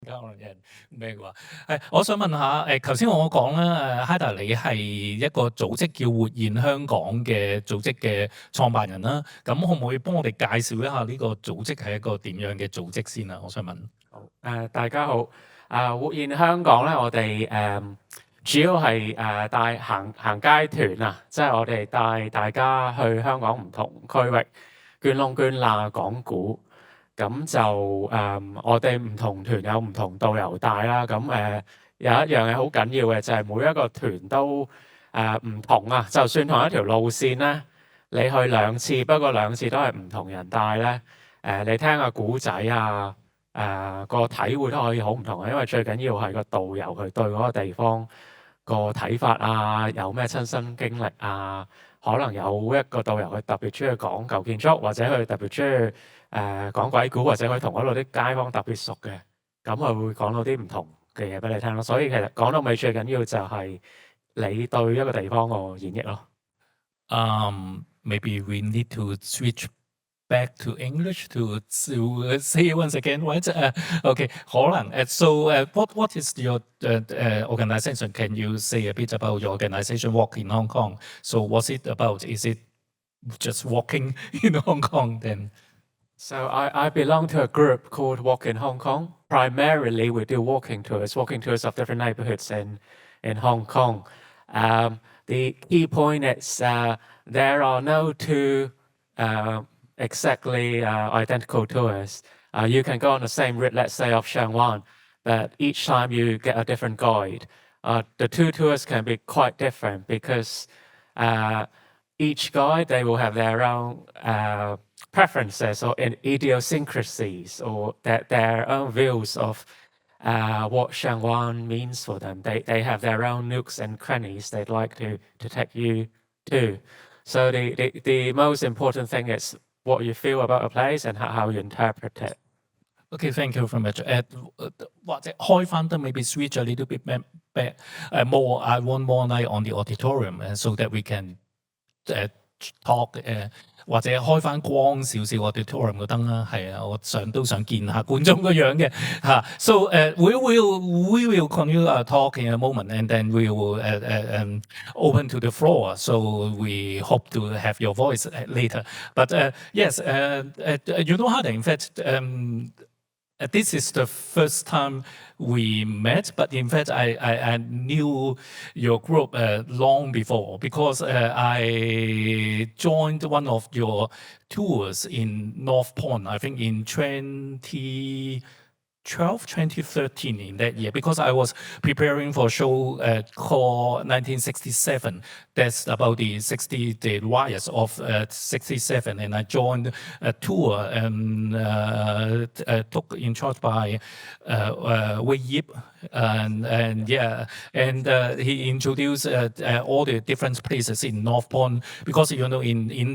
交流人咩話？我想問下頭先我講啦，Haider 你係一個組織叫活現香港嘅組織嘅創辦人啦，咁可唔可以幫我哋介紹一下呢個組織係一個點樣嘅組織先啊？我想問。好，大家好，活現香港咧，我哋主要係帶行街團啊，即係我哋帶大家去香港唔同區域捐窿捐罅講古，咁就我哋唔同團有唔同導遊帶啦，咁有一樣嘢好緊要嘅就係每一個團都唔同啊，就算同一條路線咧，你去兩次，不過兩次都係唔同人帶咧，你聽下古仔啊〜個體會都可以好唔同嘅，因為最緊要係個導遊佢對嗰個地方個睇法啊，有咩親身經歷啊，可能有一個導遊佢特別中意講舊建築，或者佢特別中意講鬼故，或者佢同嗰度啲街坊特別熟嘅，咁佢會講到啲唔同嘅嘢俾你聽咯。所以其實講到尾最緊要就係你對一個地方個演繹咯。Maybe we need to switch back to English to say once again, right? Okay, 可能so what is your organization? Can you say a bit about your organization, Walk in Hong Kong? So what's it about? Is it just walking in Hong Kong then? So I belong to a group called Walk in Hong Kong. Primarily, we do walking tours of different neighborhoods in Hong Kong. The key point is there are no two exactly identical tours. You can go on the same route, let's say, of Shangwan, but each time you get a different guide. The two tours can be quite different because each guide, they will have their own preferences or idiosyncrasies or their own views of what Shangwan means for them. They have their own nooks and crannies they'd like to take you to. So the most important thing is what you feel about a place and how you interpret it. Okay, thank you very much. 或者開翻得 maybe switch a little bit back, more. I want more light on the auditorium, so that we can talk. 或者開翻光少少 auditorium 個燈啦，係啊，我都想見下觀眾個樣嘅嚇。So we will continue our talk in a moment, and then we will open to the floor. So we hope to have your voice later. But yes, you know how in fact. This is the first time we met, but in fact, I knew your group long before because I joined one of your tours in North Point, I think in 2013 in that year, because I was preparing for a show called 1967. That's about the riots of 67, and I joined a tour and took in charge by Wei Yip, and he introduced all the different places in North Point because in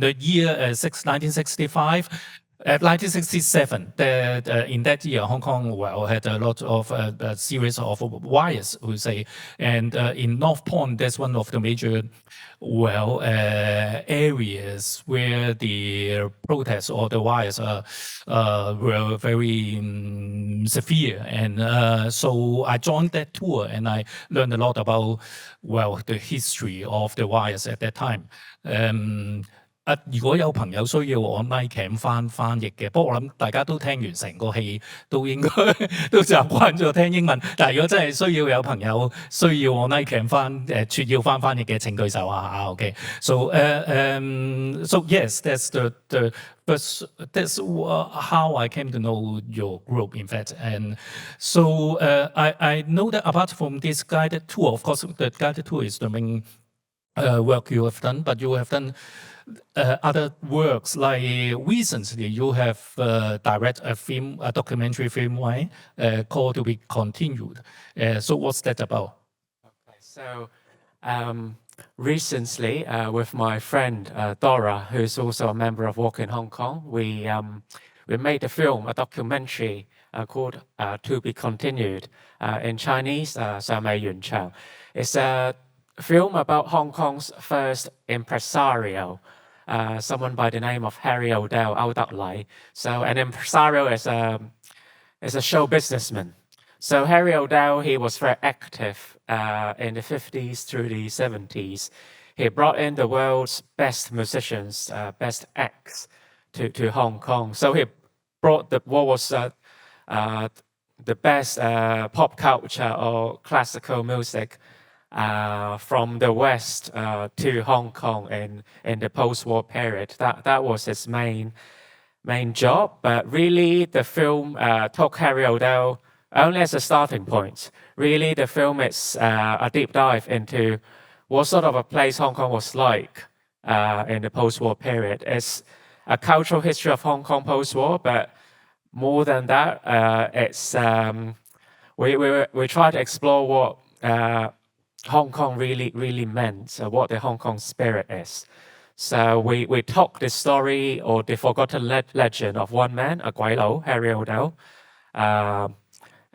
the year 1965. At 1967, in that year, Hong Kong had a lot of a series of riots, we say, and in North Point, that's one of the major areas where the protests or the riots were very severe, and so I joined that tour and I learned a lot about the history of the riots at that time. 如果有朋友需要 online cam 翻譯嘅，不過我諗大家都聽完成個戲，都應該都習慣咗聽英文。但係如果真係需要有朋友需要 online cam 撮要翻譯嘅，請舉手啊 OK. So yes, that's the first. That's how I came to know your group, in fact. And so I know that apart from this guided tour, of course, the guided tour is the main work you have done, but you have done other works, like recently you have directed a documentary film, right? Called To Be Continued. So what's that about? Okay, so recently with my friend Dora, who's also a member of Walk in Hong Kong, we made a film, a documentary called To Be Continued. In Chinese, 尚未完場. It's a film about Hong Kong's first impresario, someone by the name of Harry Odell, 歐德禮. So an impresario is a show businessman. So Harry O'Dowd, he was very active in the 50s through the 70s. He brought in the world's best musicians, best acts to Hong Kong. So he brought what was the best pop culture or classical music from the West to Hong Kong in the post-war period. That was his main job. But really, the film took Harry O'Dowd only as a starting point. Really, the film is a deep dive into what sort of a place Hong Kong was like in the post-war period. It's a cultural history of Hong Kong post-war, but more than that, it's we try to explore what Hong Kong really meant, what the Hong Kong spirit is. So we took the story or the forgotten legend of one man, a Gweilo, Harry O'Dowd,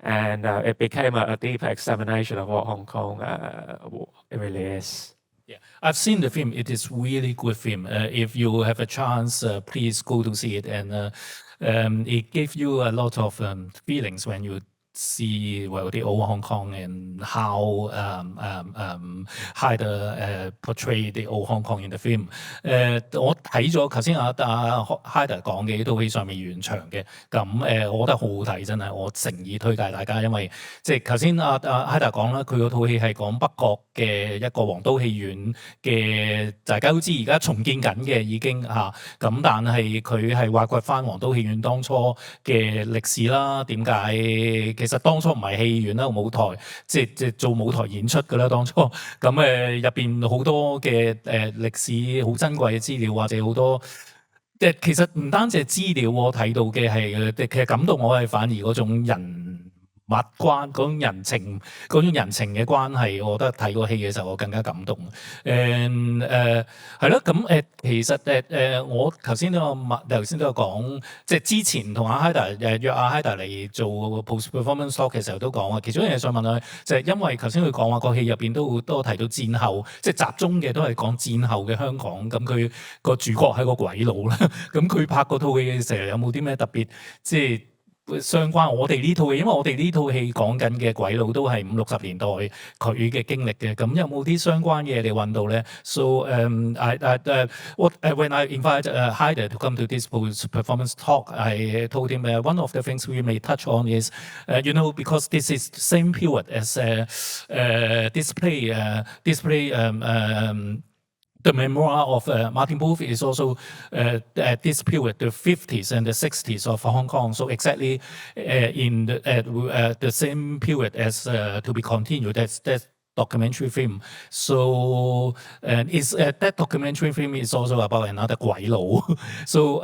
and it became a deeper examination of what Hong Kong it really is. Yeah, I've seen the film. It is really good film. If you have a chance, please go to see it. And it gives you a lot of feelings when you see the old Hong Kong and how Haider portray the old Hong Kong in the film。我睇咗頭先Haider 講嘅呢套戲上面原場嘅，咁我覺得好好睇，真係我誠意推介大家，因為即係頭先Haider 講啦，佢嗰套戲係講北角嘅一個皇都戲院嘅，大家都知而家重建緊嘅已經嚇，咁但係佢係挖掘翻皇都戲院當初嘅歷史啦，點解其實當初唔係戲院啦，舞台即做舞台演出㗎啦，當初咁入邊好多嘅歷史好珍貴嘅資料，或者好多其實唔單止係資料，我睇到嘅係其實感動我係反而嗰種人物關嗰種人情嘅關係，我覺得睇個戲嘅時候我更加感動。係咯，咁其實我頭先都有講，即係之前同Haider約Haider嚟做 post performance talk 嘅時候都講話，其中一樣嘢想問佢，就係因為頭先佢講話個戲入邊都好多提到戰後，即係集中嘅都係講戰後嘅香港，咁佢個主角係個鬼佬啦，咁佢拍嗰套戲嘅時候有冇啲咩特別即係？相關我哋呢套戲，因為我哋呢套戲講緊嘅鬼佬都係50、60年代佢嘅經歷嘅，咁有冇啲相關嘅嘢你揾到咧 ？So when I invited Haider to come to this performance talk, I told him one of the things we may touch on is, because this is the same period as display. The memoir of Martin Booth is also at this period, the 50s and the 60s of Hong Kong. So exactly in the same period as to be continued. That's documentary film. So that documentary film is also about another Gweilo. So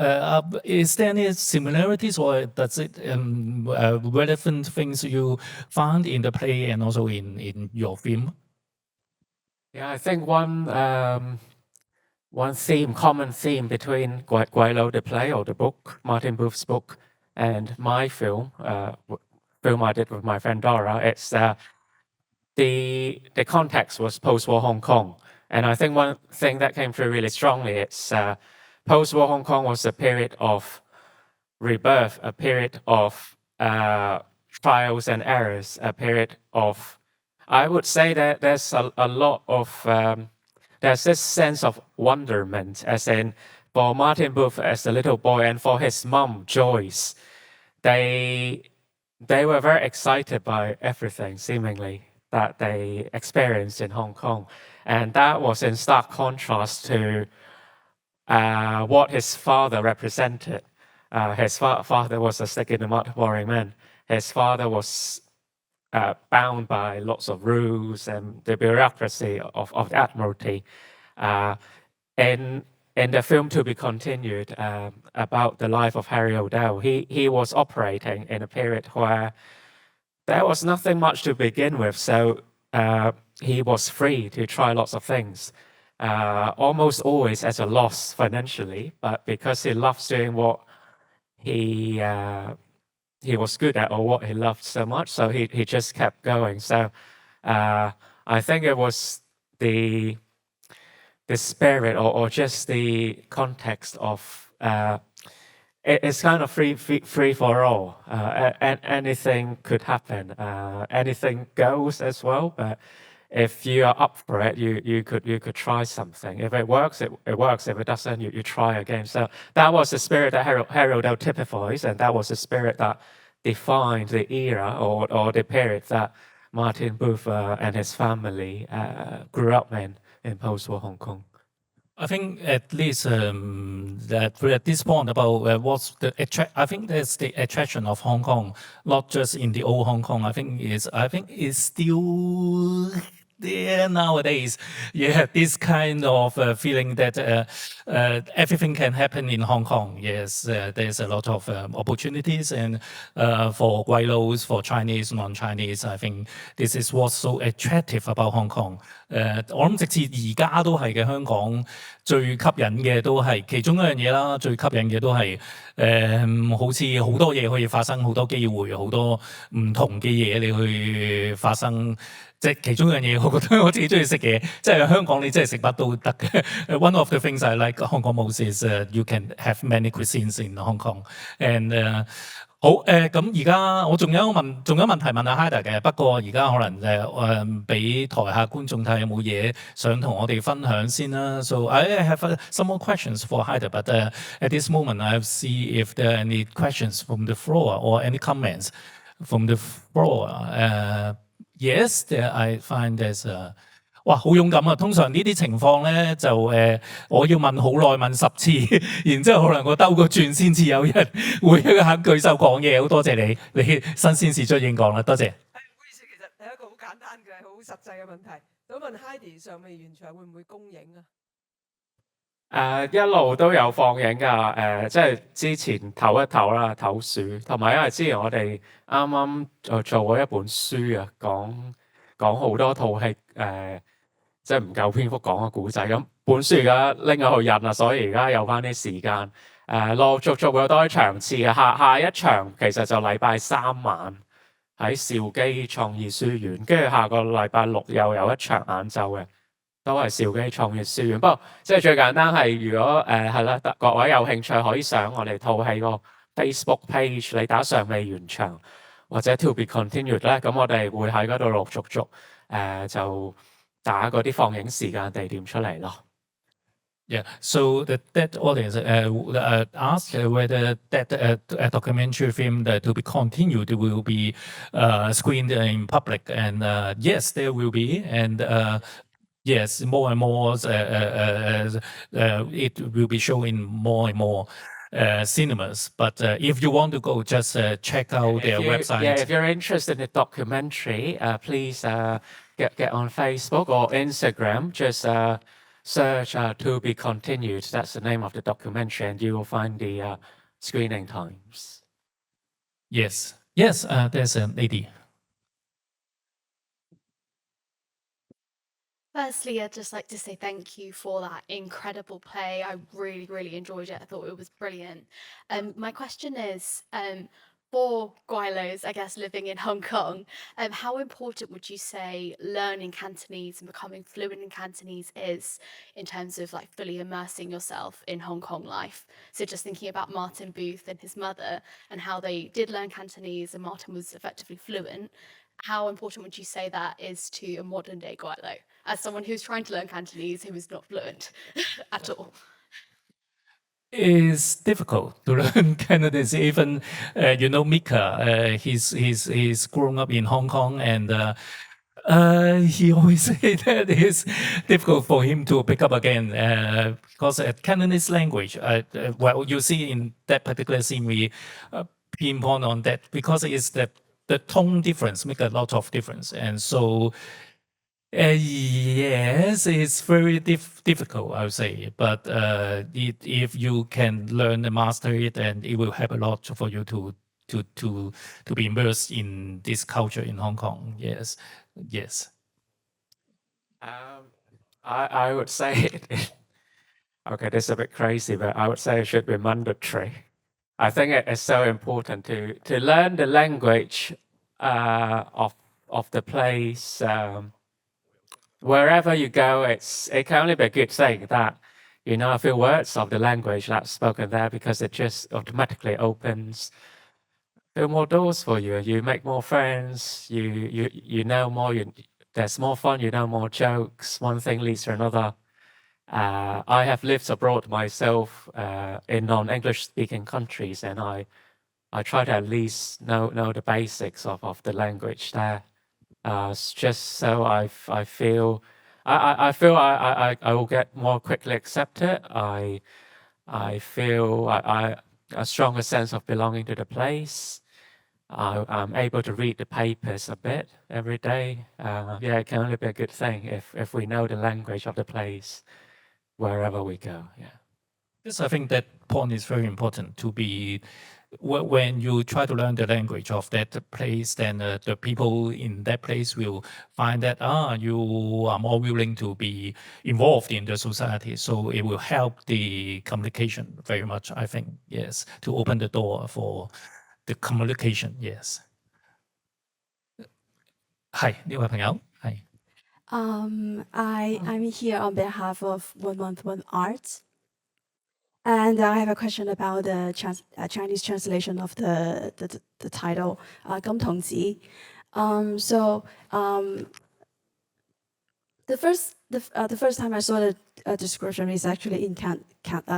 is there any similarities or does it relevant things you found in the play and also in your film? Yeah, I think one common theme between Gweilo, the play or the book, Martin Booth's book, and my film I did with my friend Dora, it's the context was post-war Hong Kong. And I think one thing that came through really strongly, it's post-war Hong Kong was a period of rebirth, a period of trials and errors, a period of, I would say that there's a lot of, there's this sense of wonderment, as in for Martin Booth as a little boy and for his mom, Joyce, they were very excited by everything, seemingly, that they experienced in Hong Kong. And that was in stark contrast to what his father represented. His father was a stick-in-the-mud boring man. His father was bound by lots of rules and the bureaucracy of the Admiralty. In the film to be continued about the life of Harry O'Dowd, he was operating in a period where there was nothing much to begin with, so he was free to try lots of things, almost always at a loss financially, but because he loves doing what he was good at or what he loved so much, so he just kept going. So I think it was the spirit or just the context of it's kind of free for all. Anything could happen. Anything goes as well. But if you are up for it, you could try something. If it works, it works. If it doesn't, you try again. So that was the spirit that Harold typifies, and that was the spirit that defined the era or the period that Martin Booth and his family grew up in post-war Hong Kong. I think at least that at this point about what's the I think that's the attraction of Hong Kong, not just in the old Hong Kong. I think is still there nowadays. Yeah, this kind of feeling that everything can happen in Hong Kong. Yes, there's a lot of opportunities, and for Gweilos, for Chinese, non-Chinese, I think this is what's so attractive about Hong Kong. 我諗直至而家都係嘅，香港最吸引嘅都係其中一樣嘢啦，最吸引嘅都係好似好多嘢可以發生，好多機會，好多唔同嘅嘢你去發生。即係其中一樣嘢，我覺得我自己中意食嘢，即係香港你真係食乜都得嘅。One of the things I like Hong Kong most is you can have many cuisines in Hong Kong and 好咁而家我仲有問題問阿 Haider 嘅，不過而家可能俾台下觀眾睇下有冇嘢想同我哋分享先啦。So I have some more questions for Haider, but at this moment I'll see if there are any questions from the floor or any comments from the floor. Yes, I find there's 哇，好勇敢啊！通常呢啲情況咧，就我要問好耐，問10次，然之後可能我兜個轉先至有人會肯舉手講嘢。好多謝你，你新鮮事出應講啦，多謝。唔好意思，其實係一個好簡單嘅、好實際嘅問題。想問 Haider 尚未完場會唔會公映啊？一路都有放映㗎，即係之前唞一唞啦，唞暑，同埋因為之前我哋啱啱做過一本書啊，講好多套戲即係唔夠篇幅講個古仔，咁本書而家拎咗去印啦，所以而家有翻啲時間，陸續會有多啲場次嘅。下一場其實就禮拜3晚喺兆基創意書院，跟住下個禮拜6又有一場晏晝嘅，都係兆基創意書院。不過即係最簡單係，如果係啦，各位有興趣可以上我哋套戲個 Facebook page， 你打尚未完場或者 To be continued 咧，咁我哋會喺嗰度陸續就打嗰啲放映時間地點出嚟咯。Yeah, so that audience asked whether that documentary film that to be continued will be screened in public, and yes, there will be, and yes, more and more it will be shown in more and more cinemas. But if you want to go, just check out their website. Yeah, if you're interested in the documentary, please get on Facebook or Instagram. Just search To Be Continued. That's the name of the documentary, and you will find the screening times. Yes, there's a lady. Firstly, I'd just like to say thank you for that incredible play. I really, really enjoyed it. I thought it was brilliant. My question is, for Gweilos, I guess, living in Hong Kong, how important would you say learning Cantonese and becoming fluent in Cantonese is in terms of like fully immersing yourself in Hong Kong life? So just thinking about Martin Booth and his mother and how they did learn Cantonese and Martin was effectively fluent. How important would you say that is to a modern day Gweilo, as someone who's trying to learn Cantonese who is not fluent at all? It's difficult to learn Cantonese. Even Mika, he's grown up in Hong Kong, and he always say that it's difficult for him to pick up again because Cantonese language. Well, you see in that particular scene we pinpoint on that because it's the tone difference make a lot of difference, and so yes, it's very difficult, I would say. But if you can learn and master it, and it will help a lot for you to be immersed in this culture in Hong Kong. Yes. I would say, okay, this is a bit crazy, but I would say it should be mandatory. I think it is so important to learn the language of the place. Wherever you go, it can only be a good thing that you know a few words of the language that's spoken there, because it just automatically opens a few more doors for you. You make more friends. You know more. There's more fun. You know more jokes. One thing leads to another. I have lived abroad myself in non-English speaking countries, and I try to at least know the basics of the language there. Just so I feel I will get more quickly accepted. I feel a stronger sense of belonging to the place. I'm able to read the papers a bit every day. Yeah, it can only be a good thing if we know the language of the place wherever we go. Yeah. Yes, I think that point is very important to be when you try to learn the language of that place, then the people in that place will find that you are more willing to be involved in the society. So it will help the communication very much, I think, yes, to open the door for the communication, yes. 係呢位朋友，係。I'm here on behalf of 1 Month 1 Arts. And I have a question about the Chinese translation of the title, 金童子. The first time I saw the description is actually in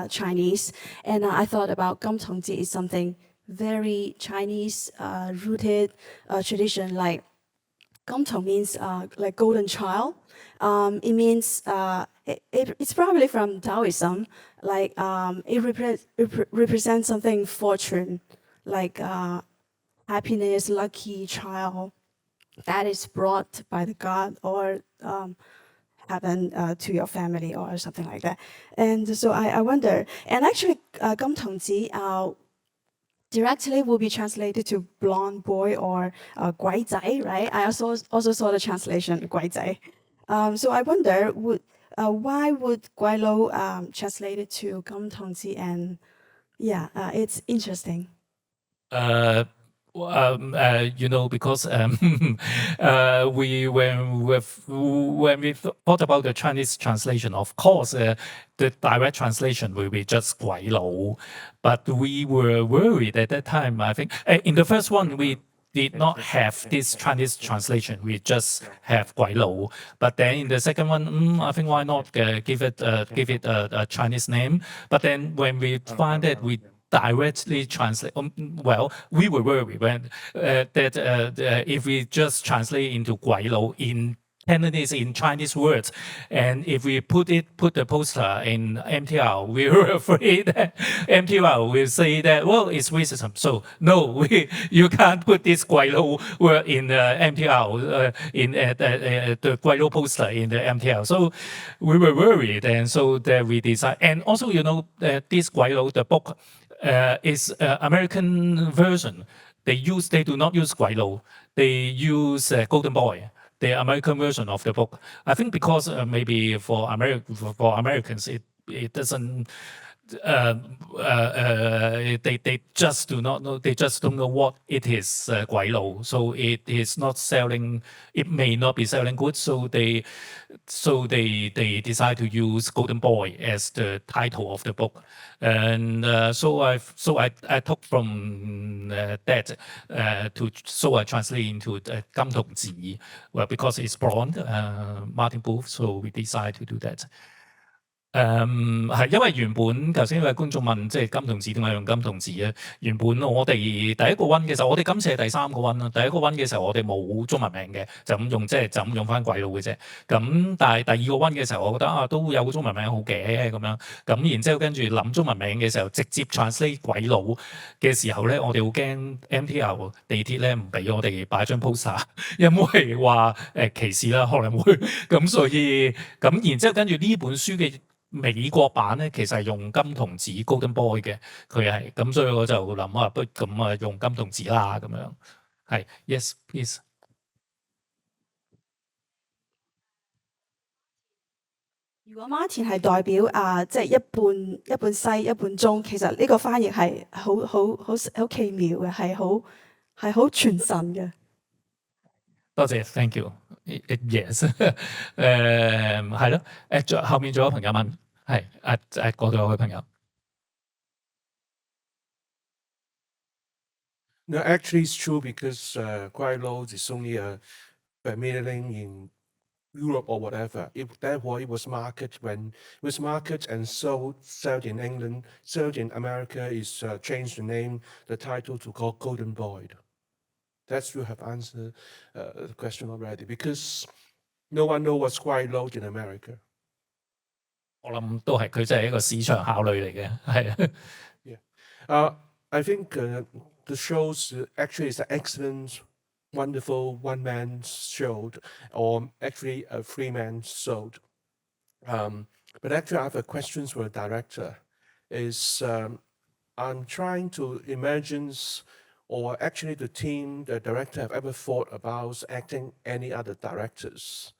Chinese, and I thought about 金童子 is something very Chinese rooted tradition. Like 金童 means like golden child. It means it's probably from Taoism. Like it represents something fortune, like happiness, lucky child that is brought by the God or heaven to your family or something like that. And so I wonder, and actually 金童子 directly will be translated to blonde boy or 鬼仔, right? I also saw the translation 鬼仔. So I wonder, why would Gweilo translate it to 金童子? And yeah, it's interesting. You know, because when we thought about the Chinese translation, of course, the direct translation will be just Gweilo, but we were worried at that time. I think in the first one we did not have this Chinese translation. We just have Gweilo. But then in the second one, I think why not give it a Chinese name? But then when we find that we directly translate, well, we were worried when that if we just translate into Gweilo in Cantonese, in Chinese words, and if we put the poster in MTR, we were afraid that MTR will say that, well, it's racism. So no, you can't put this Gweilo word in MTR, in the Gweilo poster in the MTR. So we were worried, and so that we decided. And also, you know, this Gweilo, the book, is American version. They do not use Gweilo. They use Golden Boy, the American version of the book. I think because maybe for Americans it doesn't. They just do not know. They just don't know what it is, Gweilo. So it is not selling. It may not be selling good. So they decide to use Golden Boy as the title of the book. And so I took from that I translate into 金童子. Well, because it's blonde, Martin Booth. So we decide to do that. 係因為原本頭先有位觀眾問，即係金童子點解用金童子咧？原本我哋第一個溫嘅時候，我哋今次係第3個溫啦。第一個溫嘅時候，我哋冇中文名嘅，就咁用，即係就咁用翻鬼佬嘅啫。咁但係第2個溫嘅時候，我覺得都有個中文名好嘅咁樣。咁然之後跟住諗中文名嘅時候，直接 translate 鬼佬嘅時候咧，我哋好驚 MTR 地鐵咧唔俾我哋擺張 poster， 因為話歧視啦，可能會咁，所以咁然之後跟住呢本書嘅美國版咧，其實係用金童子 Golden Boy 嘅，佢係咁，所以我就諗不如咁用金童子啦咁樣。係 ，yes please。如果 Martin 係代表即係一半西一半中，其實呢個翻譯係好奇妙嘅，係好傳神嘅。多謝 ，thank you。Yes， 係咯，後面仲有朋友問。係嗰度有位朋友。No, actually, it's true because Gweilo is only a familiar in Europe or whatever. Therefore, it was marketed and sold in England, sold in America. Is changed the name, the title to call Golden Boy. That's you have answered the question already because no one knows what's Gweilo in America. 我諗都係佢真係一個市場考慮嚟嘅，係。Yeah. I think the shows actually is an excellent, wonderful one-man show, or actually a three-man show. But actually, I have a question for the director. I'm trying to imagine, or actually the team, the director have ever thought about acting any other directors.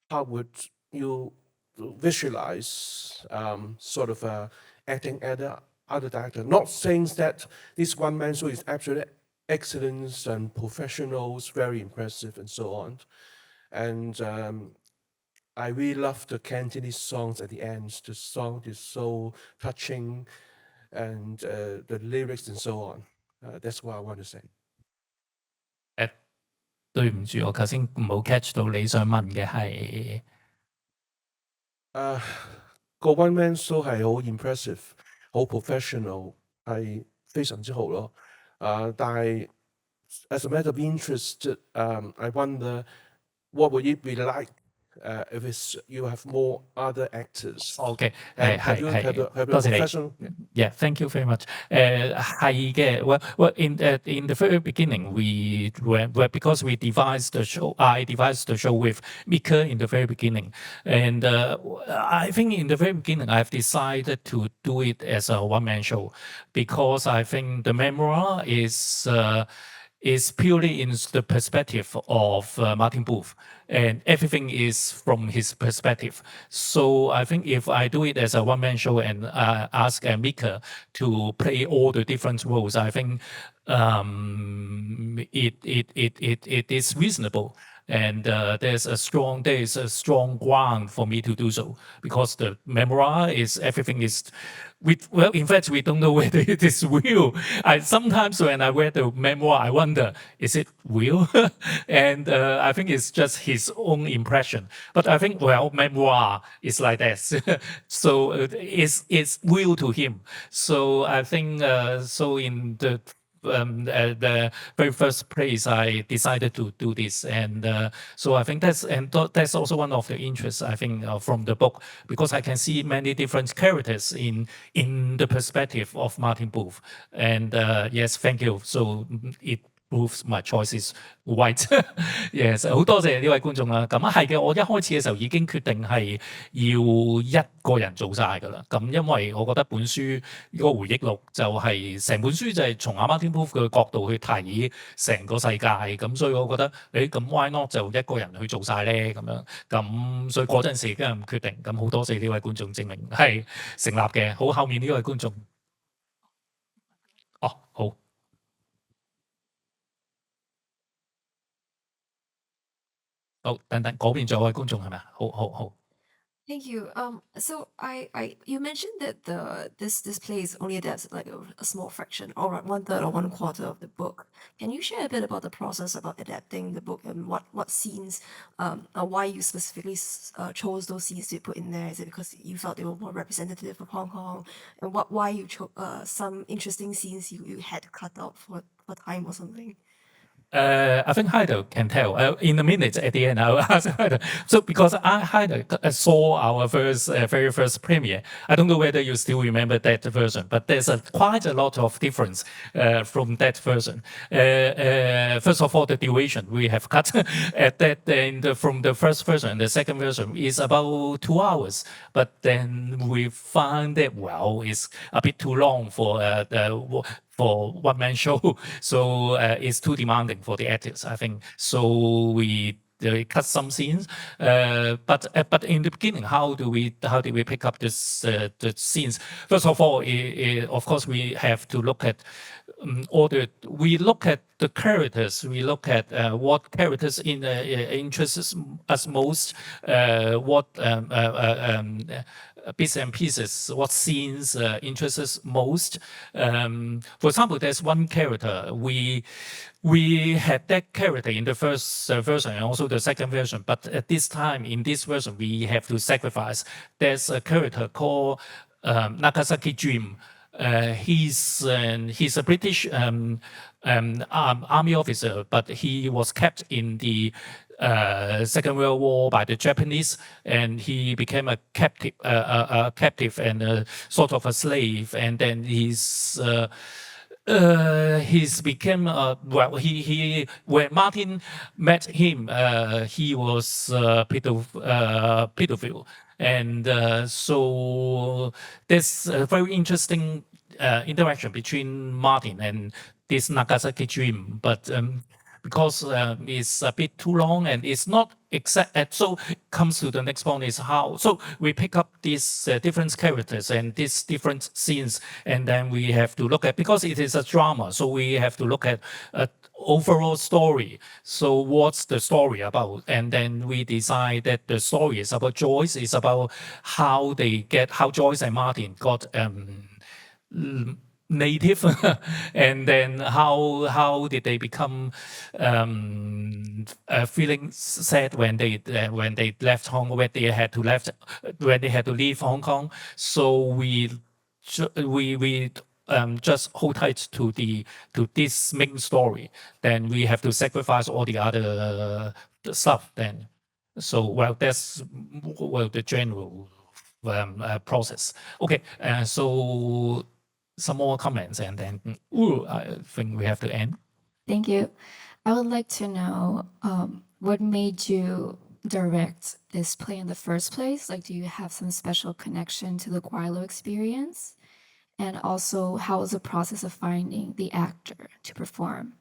How would you visualize sort of acting other director? Not saying that this one-man show is absolutely excellent and professionals, very impressive and so on. And I really love the Cantonese songs at the end. The song is so touching and the lyrics and so on. That's what I want to say. 對唔住，我頭先冇 catch 到你想問嘅係。個 one man show 係好 impressive，好 professional，係非常之好咯。但係 as a matter of interest，I wonder what would it be like if you have more other actors. OK， 係多謝你。Yeah, thank you very much. 係嘅，well in the very beginning because we devised the show, I devised the show with Mika in the very beginning, and I think in the very beginning I've decided to do it as a one-man show because I think the memoir is purely in the perspective of Martin Booth, and everything is from his perspective. So I think if I do it as a one-man show and ask Mika to play all the different roles, I think it is reasonable. And there's a strong ground for me to do so because the memoir is everything is. In fact, we don't know whether it is real. Sometimes when I read the memoir, I wonder, is it real? And I think it's just his own impression. But I think, memoir is like this. So it's real to him. So I think, so in the very first place, I decided to do this, and so I think that's also one of the interests I think from the book, because I can see many different characters in the perspective of Martin Booth, and yes, thank you. So it proves my choice is right. Yes， 好多謝呢位觀眾啦。咁係嘅，我一開始嘅時候已經決定係要一個人做晒㗎啦。咁因為我覺得本書呢個回憶錄就係成本書就係從阿 Martin Booth 嘅角度去睇成個世界，咁所以我覺得咁 why not 就一個人去做晒咧咁樣。咁所以嗰陣時已經咁決定。咁好多謝呢位觀眾證明係成立嘅。好，後面呢位觀眾。哦，好。好，等嗰邊仲有位觀眾係咪啊？好。Thank you. So you mentioned that this play is only adapted like a small fraction, or 1/3 or 1/4 of the book. Can you share a bit about the process about adapting the book and what scenes, or why you specifically chose those scenes to put in there? Is it because you felt they were more representative of Hong Kong, and why you chose some interesting scenes you had to cut out for time or something? I think Haider can tell. In a minute at the end, I will ask Haider. So because Haider saw our very first premiere, I don't know whether you still remember that version, but there's quite a lot of difference from that version. First of all, the duration we have cut at that from the first version. The second version is about 2 hours, but then we found that it's a bit too long for one-man show, so it's too demanding for the actors, I think. So we cut some scenes, but in the beginning, how do we pick up the scenes? First of all, of course, we have to look at we look at the characters, we look at what characters interests us most, what bits and pieces, what scenes interest us most. For example, there's one character we had that character in the first version and also the second version, but at this time in this version we have to sacrifice. There's a character called Nagasaki Dream. He's a British army officer, but he was kept in the Second World War by the Japanese, and he became a captive and sort of a slave, and then he's became he when Martin met him, he was pedophile, and so there's a very interesting interaction between Martin and this Nagasaki Dream, but because it's a bit too long and it's not exact, so it comes to the next point is how. So we pick up these different characters and these different scenes, and then we have to look at, because it is a drama, so we have to look at overall story. So what's the story about? And then we decide that the story is about Joyce, is about how Joyce and Martin got native, and then how did they become feeling sad when they left Hong Kong, when they had to leave Hong Kong. So we just hold tight to this main story. Then we have to sacrifice all the other stuff. Then, so that's the general process. Okay, so some more comments, and then I think we have to end. Thank you. I would like to know what made you direct this play in the first place? Like, do you have some special connection to the Gweilo experience? And also, how was the process of finding the actor to perform?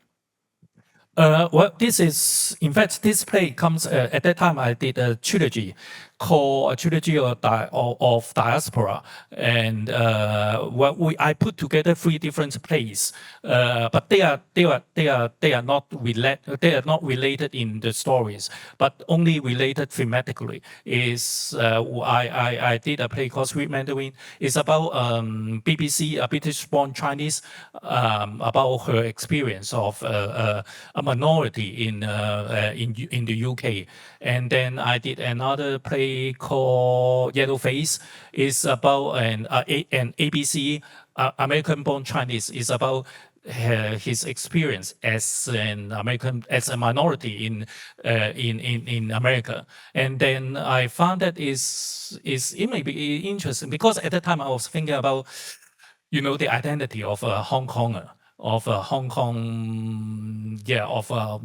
Well, this play comes at that time. I did a trilogy called a trilogy of diaspora, and I put together 3 different plays, but they are not related in the stories, but only related thematically. I did a play called Sweet Mandarin. It's about BBC, a British-born Chinese, about her experience of a minority in the UK. And then I did another play called Yellow Face. It's about an ABC, American-born Chinese. Is about his experience as a minority in America. And then I found that it may be interesting, because at that time I was thinking about the identity of a Hong Konger, of a Hong Kong, of a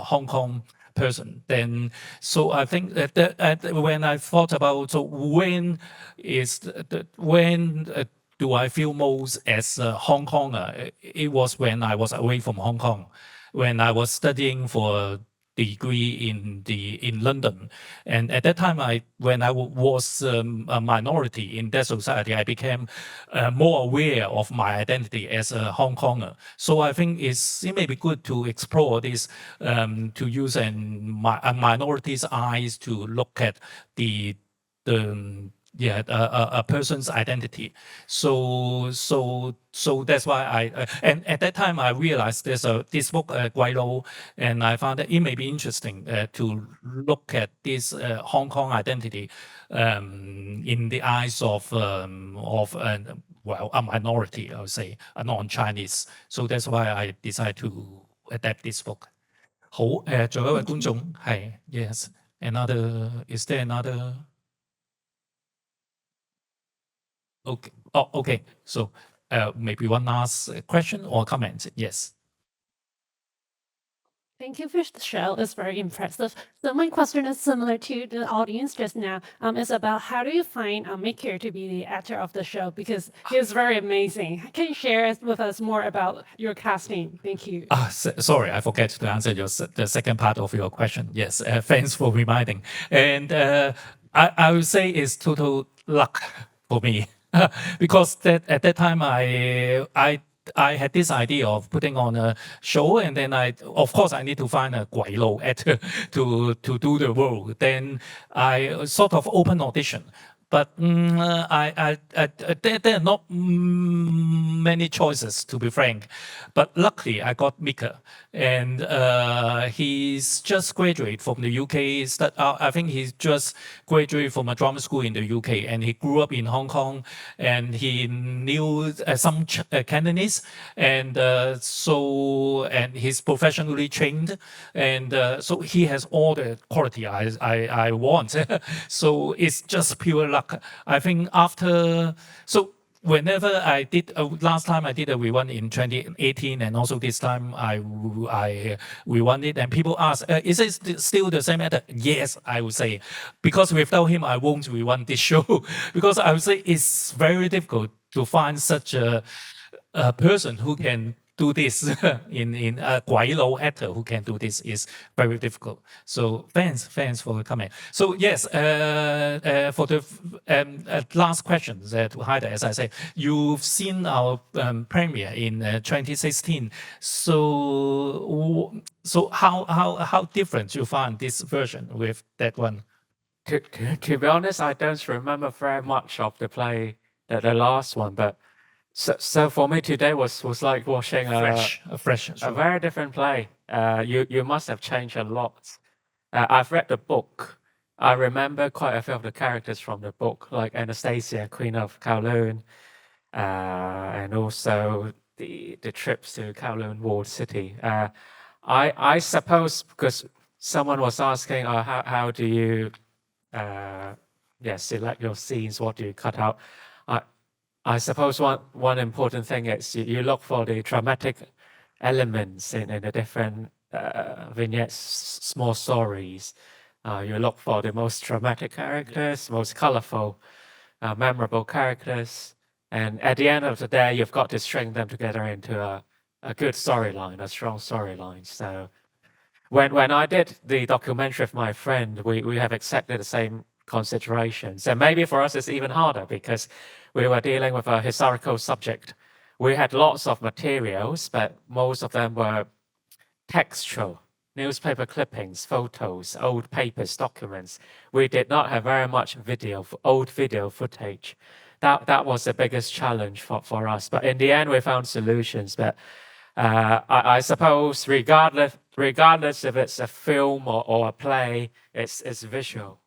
Hong Kong person. Then, so I think that when I thought about, so when do I feel most as a Hong Konger? It was when I was away from Hong Kong, when I was studying for a degree in London, and at that time, when I was a minority in that society, I became more aware of my identity as a Hong Konger. So I think it may be good to explore this, to use a minority's eyes to look at a person's identity. So that's why and at that time I realized there's this book Gweilo, and I found that it may be interesting to look at this Hong Kong identity in the eyes of a minority, I would say, a non-Chinese. So that's why I decided to adapt this book. 好，仲有一位觀眾係 yes another is there another Okay. Oh, okay. So maybe one last question or comment. Yes. Thank you for the show. It's very impressive. So my question is similar to the audience just now. It's about how do you find Mickey to be the actor of the show, because he's very amazing. Can you share with us more about your casting? Thank you. Sorry, I forgot to answer the second part of your question. Yes, thanks for reminding. And I would say it's total luck for me. Because at that time I I had this idea of putting on a show, and then of course, I need to find a Gweilo actor to do the role. Then I sort of open audition. But there are not many choices, to be frank. But luckily, I got Mika, and he's just graduated from the UK. I think he's just graduated from a drama school in the UK, and he grew up in Hong Kong, and he knew some Cantonese, and and he's professionally trained, and so he has all the quality I want. So it's just pure luck. I think whenever I did, last time I did a rerun in 2018, and also this time I rerun it, and people ask, is it still the same actor? Yes, I would say, because without him, I won't rerun this show, because I would say it's very difficult to find such a person who can do this in a Gweilo actor who can do this is very difficult. So thanks for coming. So yes, for the last question that Haider, as I said, you've seen our premiere in 2016. So how different you find this version with that one? To be honest, I don't remember very much of the play, the last one, but so for me today was like watching a fresh show. A very different play. You must have changed a lot. I've read the book. I remember quite a few of the characters from the book, like Anastasia, Queen of Kowloon, and also the trips to Kowloon Walled City. I suppose because someone was asking, how do you select your scenes? What do you cut out? I suppose one important thing is you look for the dramatic elements in the different vignettes, small stories. You look for the most dramatic characters, most colorful, memorable characters. And at the end of the day, you've got to string them together into a good storyline, a strong storyline. So when I did the documentary with my friend, we have exactly the same considerations. And maybe for us, it's even harder because we were dealing with a historical subject. We had lots of materials, but most of them were textual, newspaper clippings, photos, old papers, documents. We did not have very much old video footage. That was the biggest challenge for us. But in the end, we found solutions. But I suppose regardless if it's a film or a play, it's visual.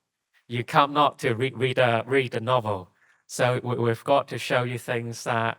You come not to read a novel. So we've got to show you things that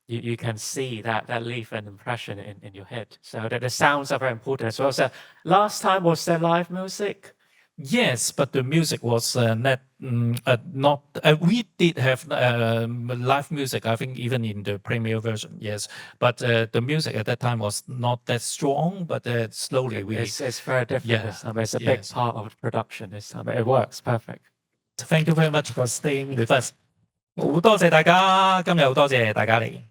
you can see that leave an impression in your head. So that the sounds are very important as well. So last time, was there live music? Yes, but the music was not. We did have live music, I think, even in the premiere version. Yes, but the music at that time was not that strong. But slowly it's very different. Yeah, this time. It's a big part of the production this time. It works perfect. Thank you very much for staying with us. 好多謝大家，今日好多謝大家嚟。